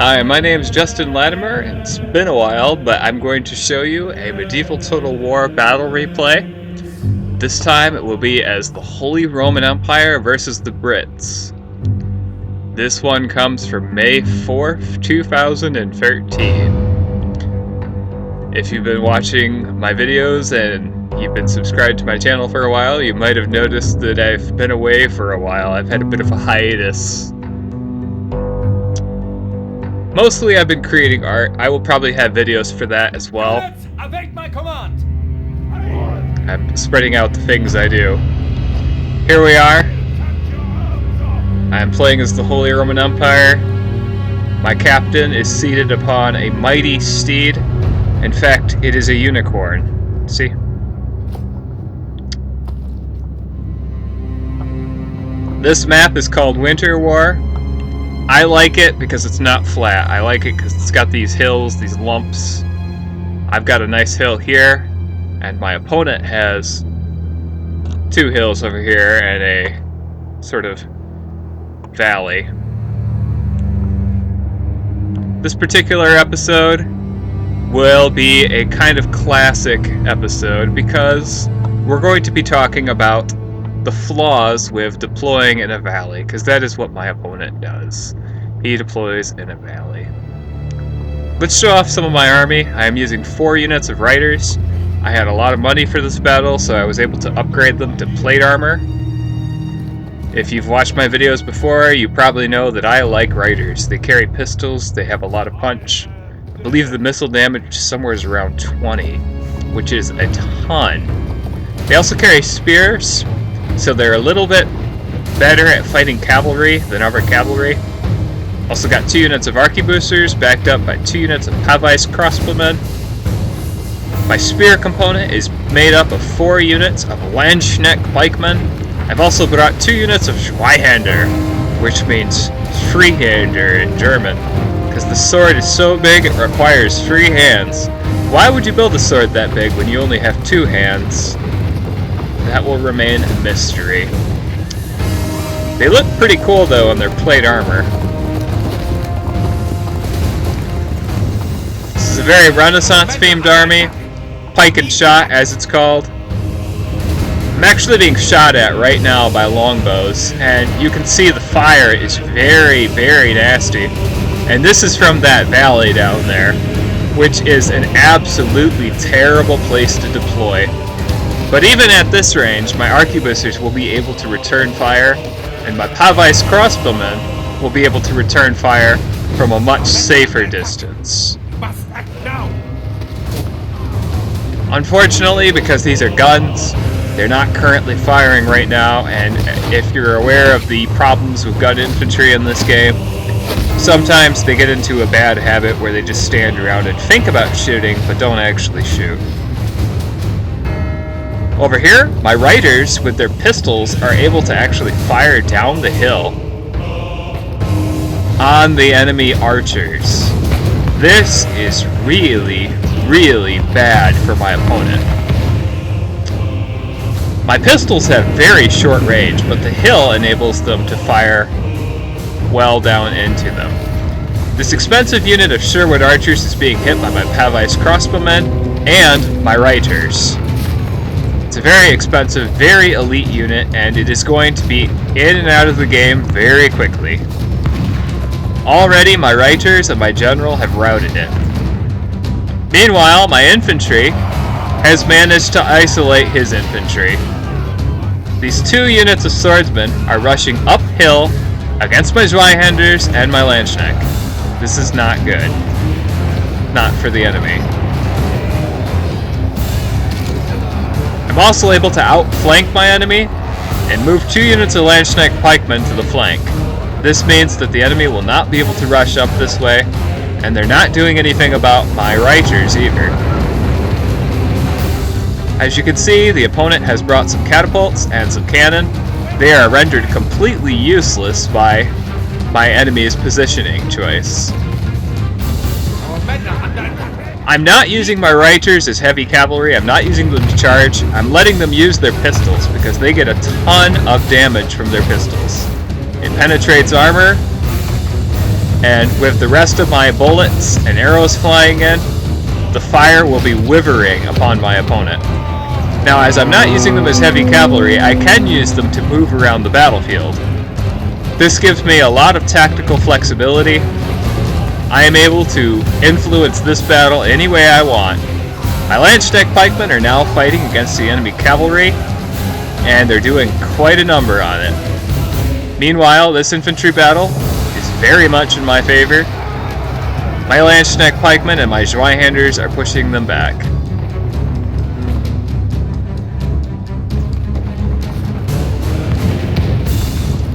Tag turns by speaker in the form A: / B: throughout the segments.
A: Hi, my name's Justin Latimer, and it's been a while, but I'm going to show you a medieval Total War battle replay. This time it will be as the Holy Roman Empire versus the Brits. This one comes from May 4th, 2013. If you've been watching my videos and you've been subscribed to my channel for a while, you might have noticed that I've been away for a while. I've had a bit of a hiatus. Mostly I've been creating art. I will probably have videos for that as well. I'm spreading out the things I do. Here we are. I'm playing as the Holy Roman Empire. My captain is seated upon a mighty steed. In fact, it is a unicorn. See? This map is called Winter War. I like it because it's not flat. I like it because it's got these hills, these lumps. I've got a nice hill here, and my opponent has two hills over here and a sort of valley. This particular episode will be a kind of classic episode because we're going to be talking about the flaws with deploying in a valley, because that is what my opponent does. He deploys in a valley. Let's show off some of my army. I am using 4 units of riders. I had a lot of money for this battle, so I was able to upgrade them to plate armor. If you've watched my videos before, you probably know that I like riders. They carry pistols, they have a lot of punch. I believe the missile damage somewhere is around 20, which is a ton. They also carry spears, so they're a little bit better at fighting cavalry than other cavalry. Also got 2 units of arquebusers, backed up by 2 units of Pavise crossbowmen. My spear component is made up of 4 units of Landsknecht pikemen. I've also brought 2 units of Zweihander, which means freehander in German, because the sword is so big it requires 3 hands. Why would you build a sword that big when you only have 2 hands? That will remain a mystery. They look pretty cool though in their plate armor. This is a very Renaissance themed army. Pike and shot as it's called. I'm actually being shot at right now by longbows, and you can see the fire is very, very nasty. And this is from that valley down there, which is an absolutely terrible place to deploy. But even at this range, my arquebusers will be able to return fire, and my Pavise crossbowmen will be able to return fire from a much safer distance. Unfortunately, because these are guns, they're not currently firing right now, and if you're aware of the problems with gun infantry in this game, sometimes they get into a bad habit where they just stand around and think about shooting, but don't actually shoot. Over here, my riders, with their pistols, are able to actually fire down the hill on the enemy archers. This is really, really bad for my opponent. My pistols have very short range, but the hill enables them to fire well down into them. This expensive unit of Sherwood archers is being hit by my Pavise crossbowmen and my riders. It's a very expensive, very elite unit, and it is going to be in and out of the game very quickly. Already, my Reiters and my General have routed it. Meanwhile, my infantry has managed to isolate his infantry. These 2 units of swordsmen are rushing uphill against my Zweihanders and my Landsknecht. This is not good. Not for the enemy. I'm also able to outflank my enemy and move 2 units of Landsknecht pikemen to the flank. This means that the enemy will not be able to rush up this way, and they're not doing anything about my Reiters either. As you can see, the opponent has brought some catapults and some cannon. They are rendered completely useless by my enemy's positioning choice. I'm not using my Reiters as heavy cavalry. I'm not using them to charge. I'm letting them use their pistols because they get a ton of damage from their pistols. It penetrates armor, And with the rest of my bullets and arrows flying in, the fire will be withering upon my opponent. Now, as I'm not using them as heavy cavalry, I can use them to move around the battlefield. This gives me a lot of tactical flexibility. I am able to influence this battle any way I want. My Lanzknecht pikemen are now fighting against the enemy cavalry, and they're doing quite a number on it. Meanwhile, this infantry battle is very much in my favor. My Lanzknecht pikemen and my Zweihanders are pushing them back.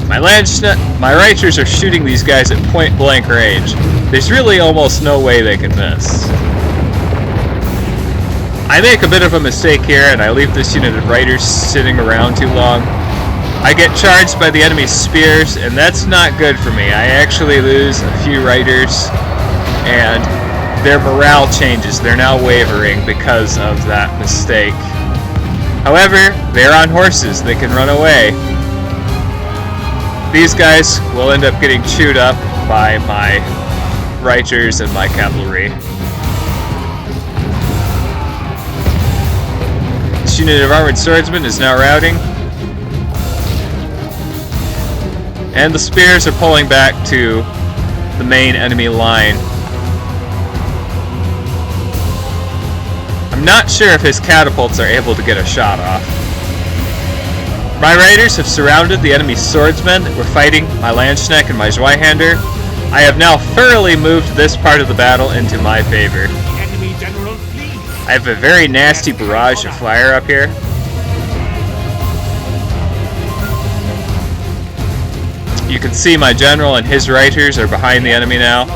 A: My Reichers are shooting these guys at point blank range. There's really almost no way they can miss. I make a bit of a mistake here and I leave this unit of Reiters sitting around too long. I get charged by the enemy's spears, and that's not good for me. I actually lose a few Reiters, and their morale changes. They're now wavering because of that mistake. However, they're on horses. They can run away. These guys will end up getting chewed up by my Reiters and my cavalry. This unit of armored swordsmen is now routing. And the spears are pulling back to the main enemy line. I'm not sure if his catapults are able to get a shot off. My Raiders have surrounded the enemy swordsmen that were fighting my Landsknecht and my Zweihander. I have now thoroughly moved this part of the battle into my favor. I have a very nasty barrage of fire up here. You can see my general and his Reiters are behind the enemy now.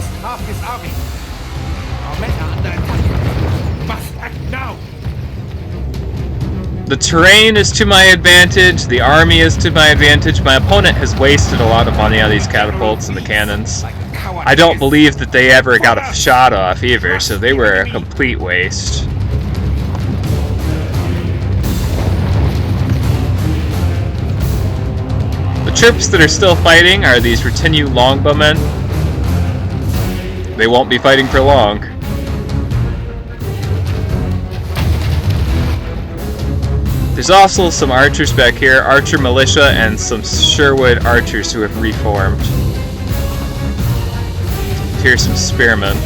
A: The terrain is to my advantage, the army is to my advantage. My opponent has wasted a lot of money on these catapults and the cannons. I don't believe that they ever got a shot off either, so they were a complete waste. The troops that are still fighting are these retinue longbowmen. They won't be fighting for long. There's also some archers back here, archer militia, and some Sherwood archers who have reformed. Here's some spearmen.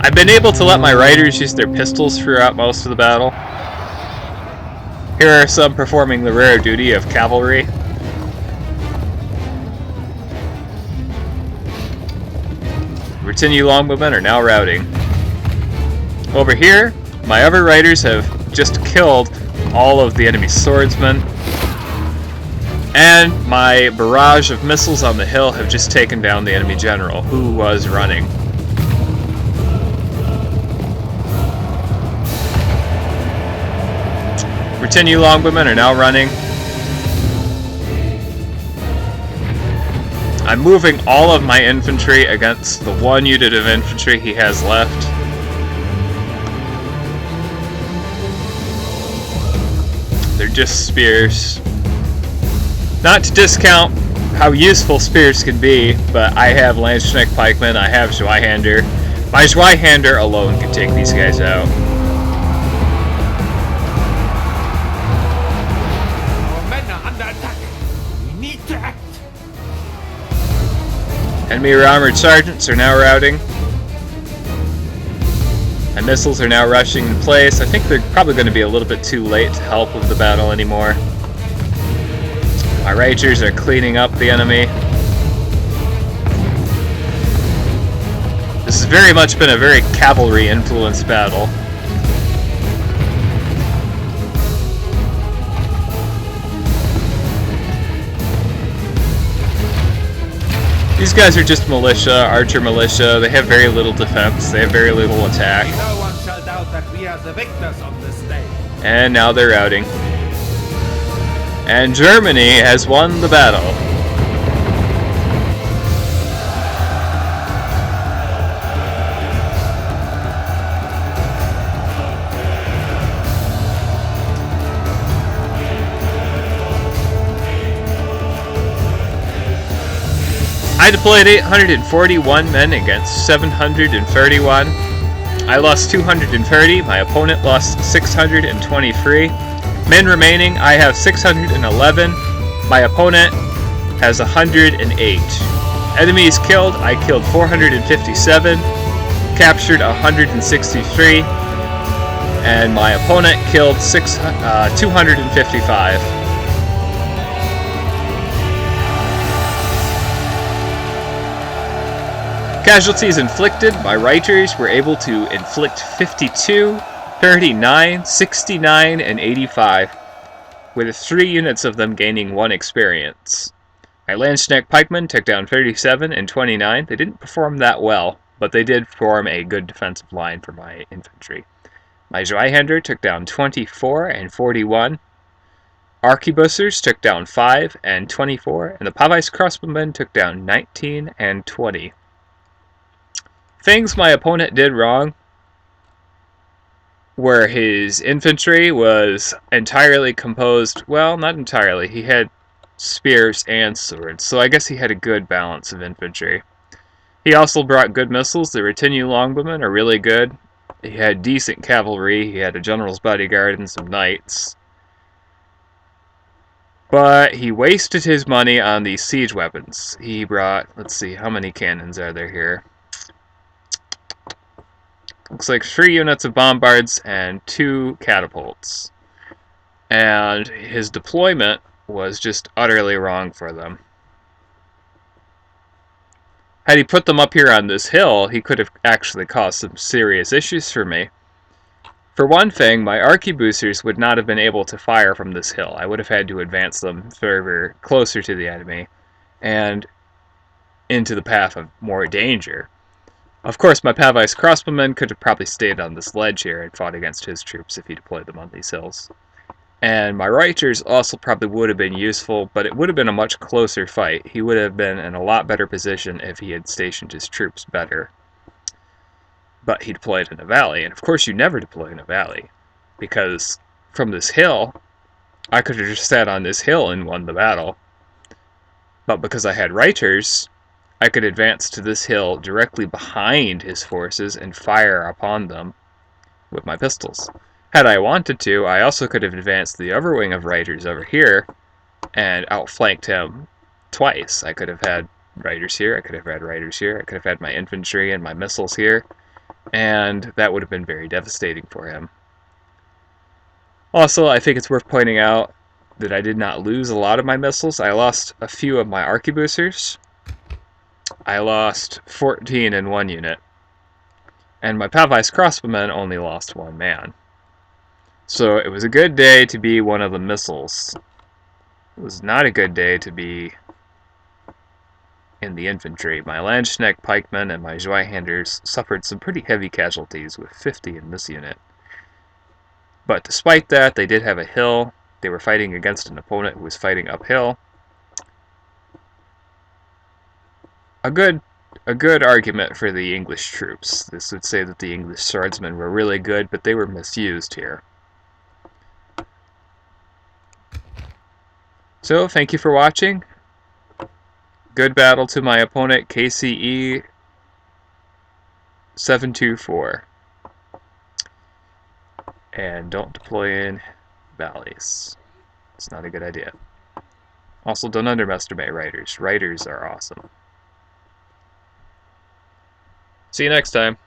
A: I've been able to let my Reiters use their pistols throughout most of the battle. Here are some performing the rare duty of cavalry. Retinue longbowmen are now routing. Over here, my other Reiters have just killed all of the enemy swordsmen. And my barrage of missiles on the hill have just taken down the enemy general, who was running. Retinue longbowmen are now running. I'm moving all of my infantry against the one unit of infantry he has left. They're just spears. Not to discount how useful spears can be, but I have Landsknecht pikemen, I have Zweihander. My Zweihander alone can take these guys out. Enemy armored sergeants are now routing. My missiles are now rushing in place. I think they're probably going to be a little bit too late to help with the battle anymore. My Reiters are cleaning up the enemy. This has very much been a very cavalry-influenced battle. These guys are just militia, archer militia. They have very little defense. They have very little attack.
B: No one shall doubt that we are the victors of this day.
A: And now they're routing. And Germany has won the battle. I deployed 841 men against 731. I lost 230, my opponent lost 623. Men remaining, I have 611. My opponent has 108. Enemies killed, I killed 457, captured 163, and my opponent killed 255. Casualties inflicted, my writers were able to inflict 52, 39, 69, and 85, with 3 units of them gaining 1 experience. My Landsknecht pikemen took down 37 and 29. They didn't perform that well, but they did form a good defensive line for my infantry. My Zweihander took down 24 and 41. Arquebusiers took down 5 and 24, and the Pavais crossbowmen took down 19 and 20. Things my opponent did wrong where his infantry was entirely composed, well, not entirely, he had spears and swords, so I guess he had a good balance of infantry. He also brought good missiles. The retinue longbowmen are really good. He had decent cavalry, he had a general's bodyguard and some knights. But he wasted his money on these siege weapons. He brought, let's see, how many cannons are there here? Looks like 3 units of bombards and 2 catapults. And his deployment was just utterly wrong for them. Had he put them up here on this hill, he could have actually caused some serious issues for me. For one thing, my arquebusiers would not have been able to fire from this hill. I would have had to advance them further closer to the enemy and into the path of more danger. Of course, my Pavais crossbowmen could have probably stayed on this ledge here and fought against his troops if he deployed them on these hills. And my Reiters also probably would have been useful, but it would have been a much closer fight. He would have been in a lot better position if he had stationed his troops better. But he deployed in a valley, and of course you never deploy in a valley, because from this hill, I could have just sat on this hill and won the battle. But because I had Reiters, I could advance to this hill directly behind his forces and fire upon them with my pistols. Had I wanted to, I also could have advanced the other wing of Reiters over here and outflanked him twice. I could have had Reiters here, I could have had Reiters here, I could have had my infantry and my missiles here, and that would have been very devastating for him. Also, I think it's worth pointing out that I did not lose a lot of my missiles. I lost a few of my arquebusiers. I lost 14 in 1 unit. And my Pavais crossbowmen only lost 1 man. So it was a good day to be one of the missiles. It was not a good day to be in the infantry. My Landsknecht pikemen and my Zweihanders suffered some pretty heavy casualties, with 50 in this unit. But despite that, they did have a hill. They were fighting against an opponent who was fighting uphill. A good argument for the English troops. This would say that the English swordsmen were really good, but they were misused here. So, thank you for watching. Good battle to my opponent, KCE 724. And don't deploy in valleys. It's not a good idea. Also, don't underestimate Reiters. Reiters are awesome. See you next time.